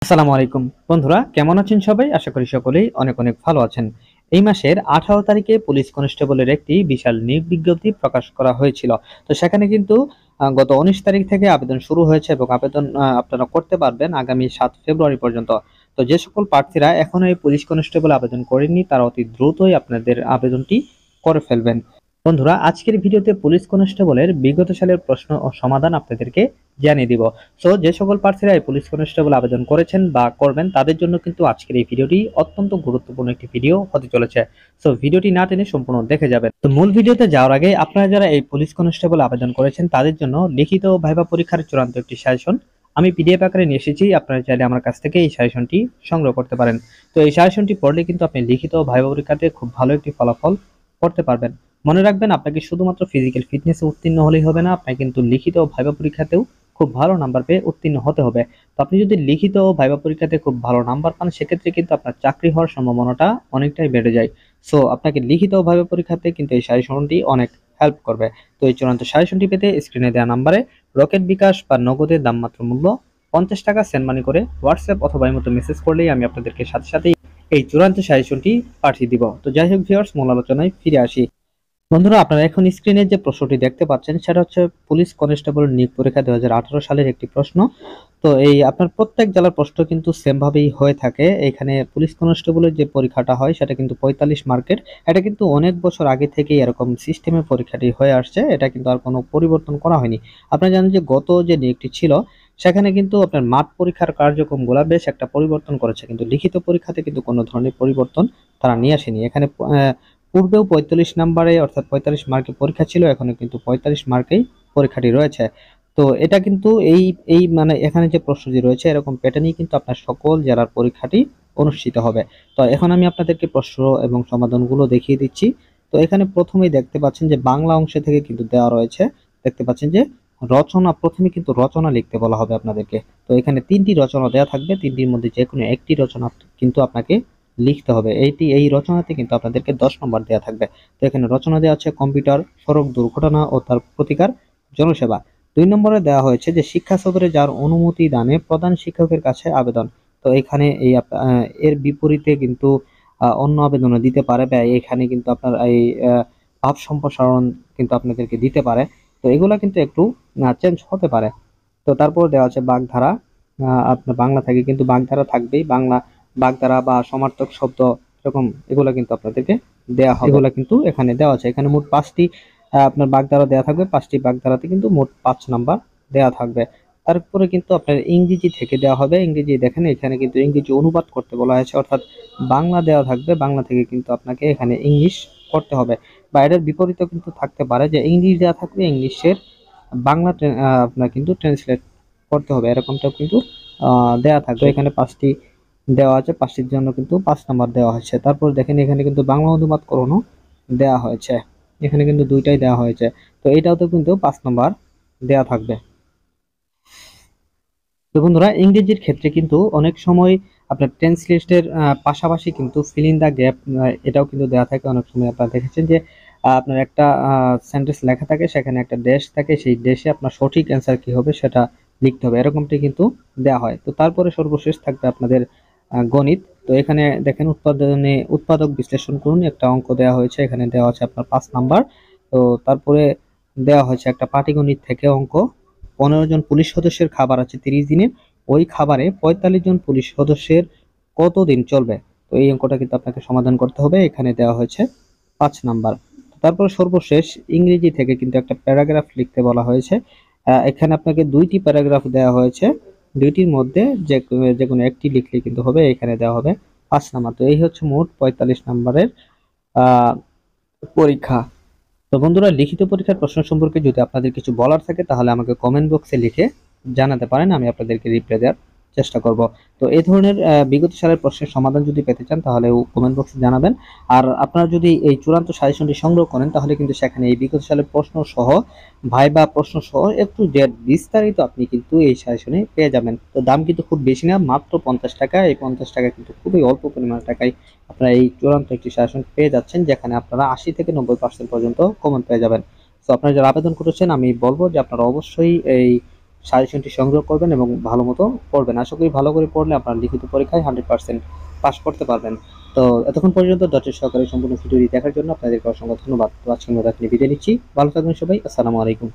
আসসালামু আলাইকুম বন্ধুরা, কেমন আছেন সবাই? আশা করি সকলেই অনেক অনেক ভালো আছেন। এই মাসের 18 তারিখে পুলিশ কনস্টেবলের একটি বিশাল নিয়োগ বিজ্ঞপ্তি প্রকাশ করা হয়েছিল। তো সেখানে কিন্তু গত 19 তারিখ থেকে আবেদন শুরু হয়েছে এবং আবেদন আপনারা করতে পারবেন আগামী 7 ফেব্রুয়ারি পর্যন্ত। তো যে সকল প্রার্থীরা এখনো এই পুলিশ কনস্টেবল আবেদন করেননি তারা অতি দ্রুতই আপনাদের আবেদনটি করে ফেলবেন। বন্ধুরা, আজকের ভিডিওতে পুলিশ কনস্টেবলের বিগত সালের প্রশ্ন ও সমাধান আপনাদেরকে জানিয়ে দিব। সো যে সকল প্রার্থীরা এই পুলিশ কনস্টেবল আবেদন করেছেন বা করবেন তাদের জন্য কিন্তু আজকের এই ভিডিওটি অত্যন্ত গুরুত্বপূর্ণ একটি ভিডিও হতে চলেছে। সো ভিডিওটি না টেনে সম্পূর্ণ দেখে যাবেন। তো মূল ভিডিওতে যাওয়ার আগে আপনারা যারা এই পুলিশ কনস্টেবল আবেদন করেছেন তাদের জন্য লিখিত ও ভাইবা পরীক্ষার চূড়ান্ত একটি সাজেশন আমি পিডিএফ আকারে নিয়ে এসেছি। আপনারা চাইলে আমার কাছ থেকে এই সাজেশনটি সংগ্রহ করতে পারেন। তো এই সাজেশনটি পড়লে কিন্তু আপনি লিখিত ও ভাইবা পরীক্ষাতে খুব ভালো একটি ফলাফল করতে পারবেন। মনে রাখবেন, আপনাকে শুধুমাত্র ফিজিক্যাল ফিটনেসে উত্তীর্ণ হলেই হবে না, আপনাকে কিন্তু লিখিত ও ভাইবা পরীক্ষাতেও খুব ভালো নাম্বার পেয়ে উত্তীর্ণ হতে হবে। তো আপনি যদি লিখিত ও ভাইবা পরীক্ষাতে খুব ভালো নাম্বার পান সেক্ষেত্রে কিন্তু আপনার চাকরি হওয়ার সম্ভাবনাটা অনেকটাই বেড়ে যায়। সো আপনাকে লিখিত ও ভাইবা পরীক্ষাতে কিন্তু এই সাজেশনটি অনেক হেল্প করবে। তো এই চূড়ান্ত সাজেশনটি পেতে স্ক্রিনে দেওয়া নাম্বারে রকেট বিকাশ বা নগদের দামমাত্র মূল্য 50 টাকা সেন্ড মানি করে হোয়াটসঅ্যাপ অথবা ইমোতে মেসেজ করলেই আমি আপনাদেরকে সাথে সাথেই এই চূড়ান্ত সাজেশনটি পাঠিয়ে দিব। তো যাই হোক ভিউয়ার্স, মূল আলোচনায় ফিরে আসি। বন্ধুরা, আপনারা এখন স্ক্রিনে যে প্রশ্নটি দেখতে পাচ্ছেন সেটা হচ্ছে পুলিশ কনস্টেবল নিয়োগ পরীক্ষা 2018 সালের একটি প্রশ্ন। তো এই আপনার প্রত্যেক জেলার প্রশ্ন কিন্তু সেম ভাবেই হয়ে থাকে। এখানে পুলিশ কনস্টেবলের যে পরীক্ষাটা হয় সেটা কিন্তু 45 মার্কের। এটা কিন্তু অনেক বছর আগে থেকেই এরকম সিস্টেমে পরীক্ষাটি হয়ে আসছে, এটা কিন্তু আর কোনো পরিবর্তন করা হয়নি। আপনারা জানেন যে গত যে নিয়োগটি ছিল সেখানে কিন্তু আপনার মাঠ পরীক্ষার কার্যক্রমগুলো বেশ একটা পরিবর্তন করেছে, কিন্তু লিখিত পরীক্ষাতে কিন্তু কোনো ধরনের পরিবর্তন তারা নিয়ে আসেনি। এখানে পূর্বেও 45 নাম্বারে অর্থাৎ 45 মার্কে পরীক্ষা ছিল, এখনো কিন্তু 45 মার্কেই পরীক্ষাটি রয়েছে। তো এটা কিন্তু এই এই মানে এখানে যে প্রশ্নটি রয়েছে এরকম প্যাটার্নই কিন্তু আপনার সকল জেলার পরীক্ষাটি অনুষ্ঠিত হবে। তো এখন আমি আপনাদেরকে প্রশ্ন এবং সমাধানগুলো দেখিয়ে দিচ্ছি। তো এখানে প্রথমেই দেখতে পাচ্ছেন যে বাংলা অংশ থেকে কিন্তু দেওয়া রয়েছে। দেখতে পাচ্ছেন যে রচনা, প্রথমে কিন্তু রচনা লিখতে বলা হবে আপনাদেরকে। তো এখানে তিনটি রচনা দেওয়া থাকবে, তিনটির মধ্যে যে কোনো একটি রচনা কিন্তু আপনাকে লিখতে হবে। এই রচনাতে কিন্তু আপনাদেরকে 10 নম্বর দেওয়া থাকবে। তো এখানে রচনা দেওয়া আছে কম্পিউটার, সড়ক দুর্ঘটনা ও তার প্রতিকার, জনসেবা। 2 নম্বরে দেওয়া হয়েছে যে শিক্ষা সফরে যার অনুমতি দানে প্রধান শিক্ষকের কাছে আবেদন। তো এখানে এর বিপরীতে কিন্তু অন্য আবেদনও দিতে পারে, বা এখানে কিন্তু আপনার এই ভাব সম্প্রসারণ কিন্তু আপনাদেরকে দিতে পারে। তো এগুলা কিন্তু একটু চেঞ্জ হতে পারে। তো তারপর দেওয়া আছে বাগধারা। আপনার বাংলা থেকে কিন্তু বাগধারা থাকবেই, বাংলা বাগধারা বা সমার্থক শব্দ এরকম এগুলো কিন্তু আপনাদেরকে দেওয়া হবে। এগুলো কিন্তু এখানে দেওয়া আছে। এখানে মোট 5টি আপনার বাগধারা দেওয়া থাকবে, 5টি বাগধারাতে কিন্তু মোট 5 নাম্বার দেওয়া থাকবে। তারপরে কিন্তু আপনার ইংরেজি থেকে দেওয়া হবে। ইংরেজি দেখেন এখানে কিন্তু ইংরেজি অনুবাদ করতে বলা হয়েছে, অর্থাৎ বাংলা দেওয়া থাকবে, বাংলা থেকে কিন্তু আপনাকে এখানে ইংলিশ করতে হবে। বা এটার বিপরীতও কিন্তু থাকতে পারে যে ইংলিশ দেওয়া থাকবে, ইংলিশের বাংলা আপনার কিন্তু ট্রান্সলেট করতে হবে, এরকমটাও কিন্তু দেওয়া থাকবে। এখানে 5টি দেওয়া আছে, 5টির জন্য কিন্তু 5 নাম্বার দেওয়া হয়েছে। তারপর দেখেন এখানে কিন্তু বাংলা অনুবাদ করণও দেওয়া হয়েছে, এখানে কিন্তু দুইটাই দেওয়া হয়েছে। তো এইটাও কিন্তু 5 নাম্বার দেওয়া থাকবে। তো বন্ধুরা, ইংরেজির ক্ষেত্রে কিন্তু অনেক সময় আপনার টেন্স লিস্টের পাশাপাশি কিন্তু ফিল ইন দা গ্যাপ এটাও কিন্তু দেওয়া থাকে। অনেক সময় আপনারা দেখেছেন যে আপনার একটা সেন্টেন্স লেখা থাকে, সেখানে একটা ড্যাশ থাকে, সেই ড্যাশে আপনার সঠিক অ্যান্সার কি হবে সেটা লিখতে হবে, এরকমটি কিন্তু দেওয়া হয়। তো তারপরে সর্বশেষ থাকবে আপনাদের গণিত। তো এখানে দেখেন উৎপাদক বিশ্লেষণ করুন, একটা অঙ্ক দেওয়া হয়েছে, এখানে দেওয়া আছে আপনার 5 নাম্বার। তো তারপরে দেওয়া হয়েছে একটা পাটিগণিত থেকে অঙ্ক। 15 জন পুলিশ সদস্যের খাবার আছে 30 দিনের, ওই খাবারে 45 জন পুলিশ সদস্যের কতদিন চলবে? তো এই অঙ্কটা কিন্তু আপনাকে সমাধান করতে হবে, এখানে দেওয়া হয়েছে 5 নাম্বার। তারপর সর্বশেষ ইংরেজি থেকে কিন্তু একটা প্যারাগ্রাফ লিখতে বলা হয়েছে। এখানে আপনাকে 2টি প্যারাগ্রাফ দেওয়া হয়েছে, দুইটির মধ্যে যে কোনো একটি লিখলে কিন্তু হবে, এখানে দেওয়া হবে 5 নাম্বার। তো এই হচ্ছে মোট 45 নাম্বারের আহ পরীক্ষা। তো বন্ধুরা, লিখিত পরীক্ষার প্রশ্ন সম্পর্কে যদি আপনাদের কিছু বলার থাকে তাহলে আমাকে কমেন্ট বক্সে লিখে জানাতে পারেন, আমি আপনাদেরকে রিপ্লাই দেওয়ার চেষ্টা করব। তো এই ধরনের বিগত সালের প্রশ্নের সমাধান যদি পেতে চান তাহলে কমেন্ট বক্সে জানাবেন। আর আপনারা যদি এই চূড়ান্ত সাজেশনটি সংগ্রহ করেন তাহলে কিন্তু সেখানে এই বিগত সালের প্রশ্ন সহ ভাইবা প্রশ্ন সহ একটু জেড বিস্তারিত আপনি কিন্তু এই সাজেশনে পেয়ে যাবেন। তো দাম কিন্তু খুব বেশি না, মাত্র 50 টাকা। এই 50 টাকা কিন্তু খুবই অল্প পরিমাণ টাকায় আপনারা এই চূড়ান্ত একটি সাজেশন পেয়ে যাচ্ছেন, যেখানে আপনারা 80 থেকে 90% পর্যন্ত কমন পেয়ে যাবেন। তো আপনারা যারা আবেদন করেছেন আমি বলবো যে আপনারা অবশ্যই এই সাজেশনটি সংগ্রহ করবেন এবং ভালো মতো পড়বেন। আশা করি ভালো করে পড়লে আপনার লিখিত পরীক্ষায় 100% পাস করতে পারবেন। তো এতক্ষণ পর্যন্ত ধৈর্য সহকারে সম্পূর্ণ ভিডিওটি দেখার জন্য আপনাদেরকে অসংখ্য ধন্যবাদ। তো আজকের মতো এখানে বিদায় নিচ্ছি। ভালো থাকবেন সবাই। আসসালামু আলাইকুম।